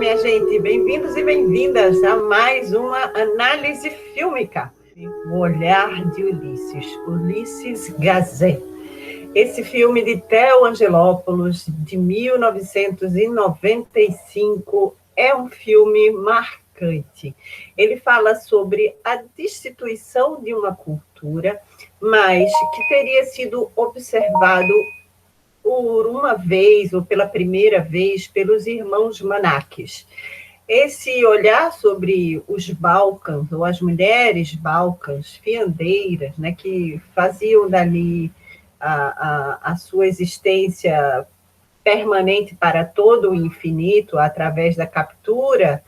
minha gente, bem-vindos e bem-vindas a mais uma análise fílmica, O Olhar de Ulisses, Ulysses Gazet. Esse filme de Theo Angelopoulos, de 1995, é um filme marcante. Ele fala sobre a destituição de uma cultura, mas que teria sido observado por uma vez, ou pela primeira vez, pelos irmãos Manaques. Esse olhar sobre os Balcãs, ou as mulheres balcãs, fiandeiras, né, que faziam dali a sua existência permanente para todo o infinito, através da captura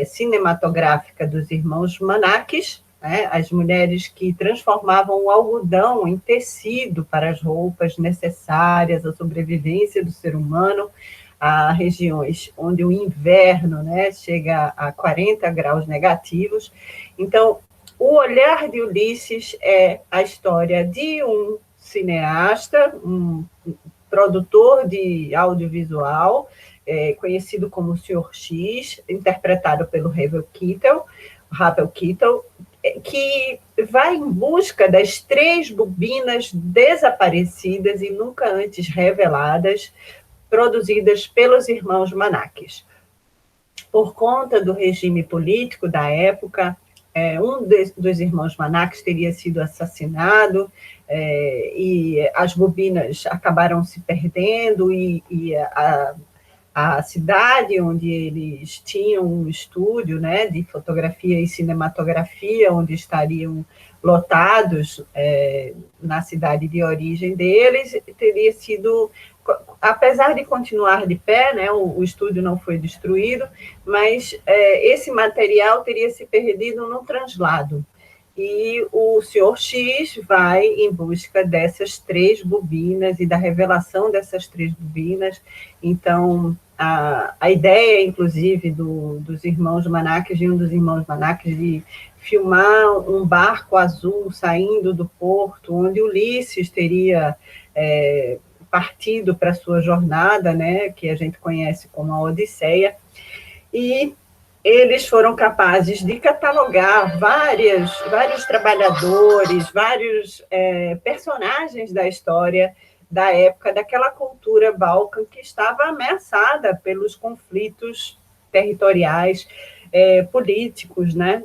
cinematográfica dos irmãos Manaques, né, as mulheres que transformavam o algodão em tecido para as roupas necessárias à sobrevivência do ser humano, a regiões onde o inverno, né, chega a 40 graus negativos. Então, O Olhar de Ulisses é a história de um cineasta, um produtor de audiovisual, conhecido como o Sr. X, interpretado pelo Harvey Keitel, que vai em busca das 3 bobinas desaparecidas e nunca antes reveladas, produzidas pelos irmãos Manaques. Por conta do regime político da época, dos irmãos Manaques teria sido assassinado, e as bobinas acabaram se perdendo, e a cidade onde eles tinham um estúdio, né, de fotografia e cinematografia, onde estariam lotados, na cidade de origem deles, teria sido, apesar de continuar de pé, né, o estúdio não foi destruído, mas esse material teria se perdido no translado. E o Sr. X vai em busca dessas 3 bobinas e da revelação dessas 3 bobinas. Então, a ideia, inclusive, dos irmãos Manaques, de um dos irmãos Manaques, de filmar um barco azul saindo do porto, onde Ulisses teria partido para a sua jornada, né, que a gente conhece como a Odisseia, e eles foram capazes de catalogar vários trabalhadores, vários personagens da história da época, daquela cultura balcã que estava ameaçada pelos conflitos territoriais, políticos, né?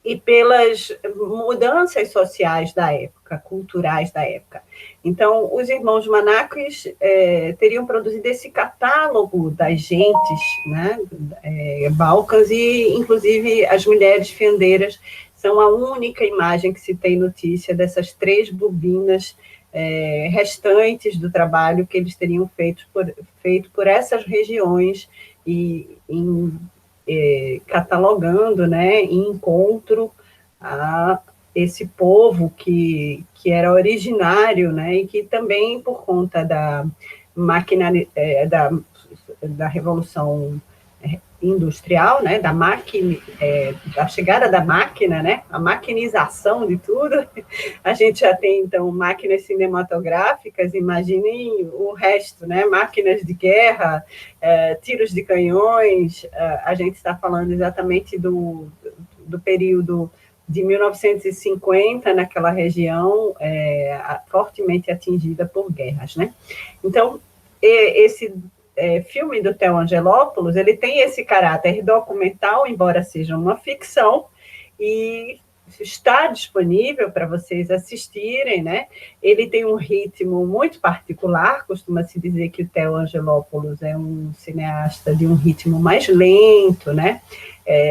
E pelas mudanças sociais da época, culturais da época. Então, os irmãos Manaques teriam produzido esse catálogo das gentes, né, balcãs, e, inclusive, as mulheres fiandeiras são a única imagem que se tem notícia dessas 3 bobinas restantes do trabalho que eles teriam feito por essas regiões e catalogando, né, em encontro a esse povo que era originário, né, e que também, por conta da máquina, da Revolução Industrial, né, da chegada da máquina, né, a maquinização de tudo, a gente já tem, então, máquinas cinematográficas, imaginem o resto, né, máquinas de guerra, tiros de canhões, a gente está falando exatamente do período de 1950, naquela região fortemente atingida por guerras, né? Então, esse filme do Theo Angelopoulos, ele tem esse caráter documental, embora seja uma ficção, e está disponível para vocês assistirem, né? Ele tem um ritmo muito particular, costuma-se dizer que o Theo Angelopoulos é um cineasta de um ritmo mais lento, né?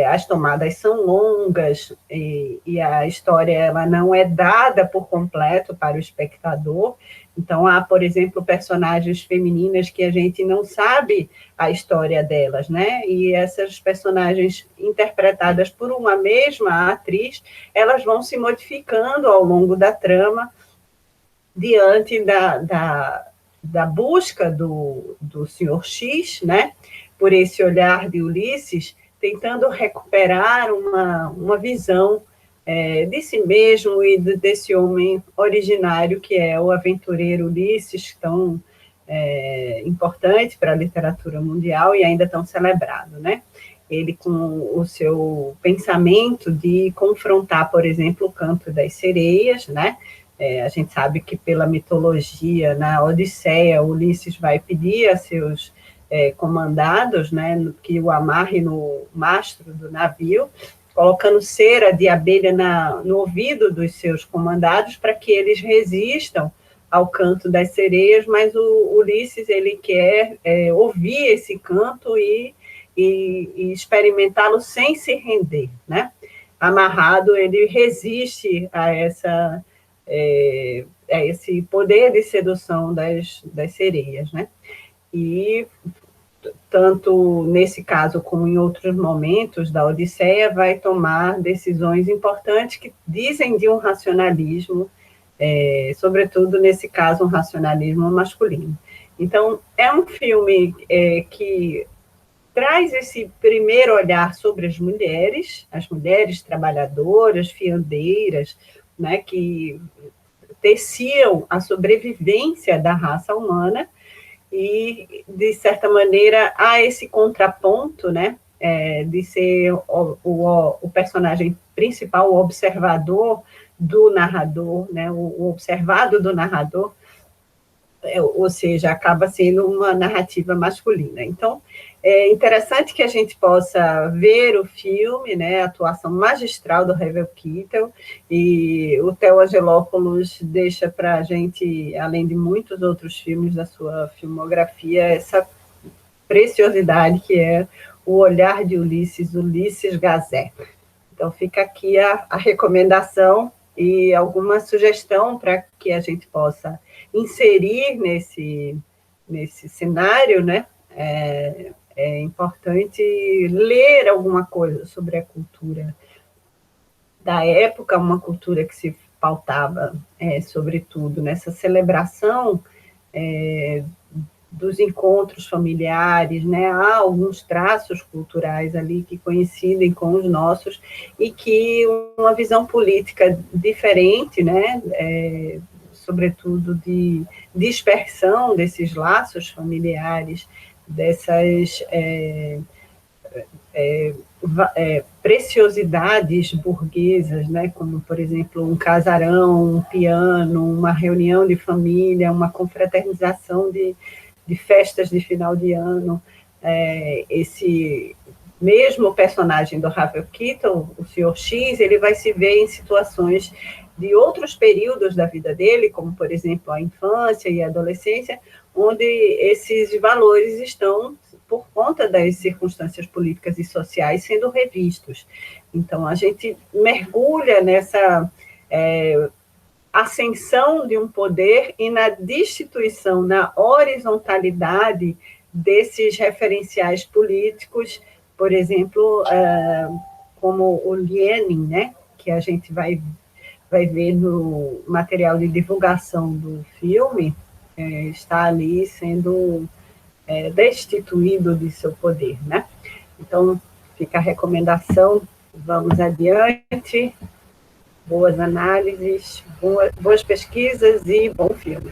As tomadas são longas e a história ela não é dada por completo para o espectador. Então, há, por exemplo, personagens femininas que a gente não sabe a história delas, né? E essas personagens interpretadas por uma mesma atriz, elas vão se modificando ao longo da trama, diante da busca do Sr. X, né? Por esse olhar de Ulisses, tentando recuperar uma visão de si mesmo e desse homem originário que é o aventureiro Ulisses, tão importante para a literatura mundial e ainda tão celebrado, né? Ele, com o seu pensamento de confrontar, por exemplo, o canto das sereias, né? A gente sabe que pela mitologia, na Odisseia, Ulisses vai pedir a seus comandados, né, que o amarre no mastro do navio, colocando cera de abelha no ouvido dos seus comandados para que eles resistam ao canto das sereias, mas o Ulisses ele quer ouvir esse canto e experimentá-lo sem se render, né? Amarrado, ele resiste a esse poder de sedução das sereias, né? E tanto nesse caso como em outros momentos da Odisseia, vai tomar decisões importantes que dizem de um racionalismo, sobretudo nesse caso um racionalismo masculino. Então, é um filme que traz esse primeiro olhar sobre as mulheres trabalhadoras, fiandeiras, né, que teciam a sobrevivência da raça humana, e, de certa maneira, há esse contraponto, né, de ser o personagem principal, o observador do narrador, né, o observado do narrador, ou seja, acaba sendo uma narrativa masculina. Então, é interessante que a gente possa ver o filme, né, a atuação magistral do Harvey Keitel, e o Theo Angelopoulos deixa para a gente, além de muitos outros filmes da sua filmografia, essa preciosidade que é o olhar de Ulisses Gazé. Então, fica aqui a recomendação e alguma sugestão para que a gente possa inserir nesse cenário, né? É importante ler alguma coisa sobre a cultura da época, uma cultura que se pautava, sobretudo, nessa celebração dos encontros familiares, né? Há alguns traços culturais ali que coincidem com os nossos e que uma visão política diferente, né? Sobretudo de dispersão desses laços familiares, dessas preciosidades burguesas, né? Como, por exemplo, um casarão, um piano, uma reunião de família, uma confraternização de festas de final de ano. Esse mesmo personagem do Harvey Keitel, o Sr. X, ele vai se ver em situações de outros períodos da vida dele, como, por exemplo, a infância e a adolescência, onde esses valores estão, por conta das circunstâncias políticas e sociais, sendo revistos. Então, a gente mergulha nessa ascensão de um poder e na destituição, na horizontalidade desses referenciais políticos, por exemplo, como o Lenin, né, que a gente vai ver no material de divulgação do filme, está ali sendo destituído de seu poder, né? Então, fica a recomendação, vamos adiante, boas análises, boas pesquisas e bom filme.